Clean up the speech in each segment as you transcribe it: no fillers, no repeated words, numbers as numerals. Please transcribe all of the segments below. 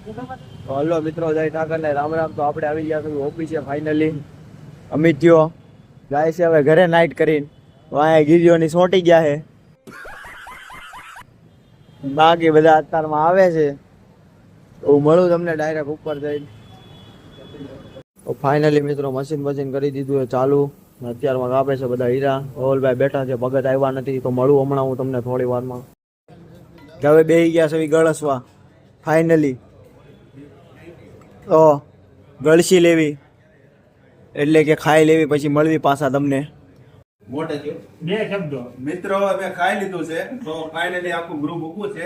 Hello મિત્રો, જય ઠાકર ને રામ રામ. તો આપણે આવી ગયા છીએ ઓફિસે ફાઇનલી. અમિત થયો જાય છે હવે ઘરે નાઇટ કરીને. વાંહે ગીરીઓની સોટી ગયા છે. બાકી બધા અત્યારમાં આવે છે. હું મળું તમને ડાયરેક્ટ ઉપર જઈને. તો ફાઇનલી મિત્રો મશીન કરી દીધું છે ચાલુ. અત્યારમાં કાપે છે બધા હીરા. રોહલભાઈ બેઠા છે, ભગત આવ્યા નથી. તો મળું હમણાં હું તમને થોડી વારમાં. હવે બેસી ગયા છે ગળસવા ફાઇનલી. તો ગળસી લેવી એટલે કે ખાઈ લેવી, પછી મળવી પાછા તમને. મોટે થયો બે શબ્દો મિત્રો અમે ખાઈ લીધું છે. તો ફાઇનલી આખું ગ્રુપ ઊભું છે.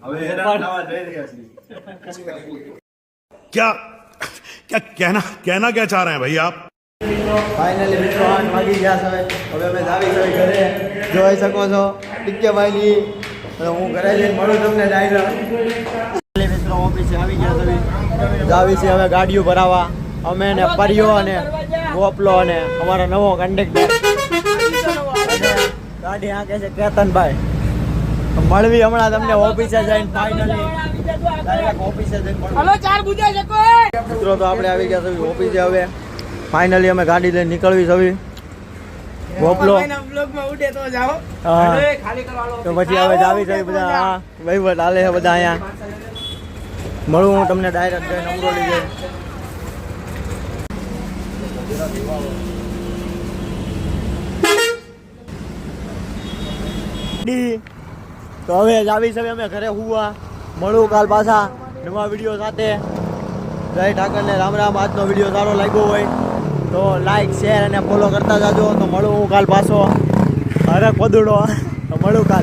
હવે હેરાન થવા જઈ રહ્યા છીએ. क्या क्या कहना क्या चाह रहे हैं भाई आप? ફાઇનલી મિત્રો 8 વાગી ગયા છે. હવે અમે જાવી છે ઘરે. જોઈ શકો છો ટીકેભાઈની. હું ઘરે જઈને મળું તમને ડાયરેક્ટ. મિત્રો ઓફિસે આવી ગયા છે. જાવી છે હવે ગાડીઓ ભરાવા. અમે ને પરિયો અને ગોપલો અને અમારો નવો કન્ડક્ટર ગાડી આંકે છે કેતનભાઈ. મળવી હમણાં તમને ઓફિસે જઈને ફાઇનલી ડાયરેક્ટ ઓફિસે જઈને મિત્રો. તો આપણે આવી ગયા છે ઓફિસે. હવે ફાઇનલી અમે ગાડી લઈને નીકળવી છે. ગોપલો તો પછી હવે જાવી છે બધા. વહીવટ હાલે છે બધા અહીંયા. મળું હું તમને ડાયરેક્ટ જઈને અમરોલી જઈને. તો હવે જાવી છે અમે ઘરે હુવા. મળું કાલ પાછા નવા વિડીયો સાથે. જય ઠાકર ને રામ રામ. આજનો વિડીયો સારો લાગ્યો હોય તો લાઈક શેર અને ફોલો કરતા જાજો. તો મળું હું કાલ પાછો હરક પદુડો. તો મળું કાલ.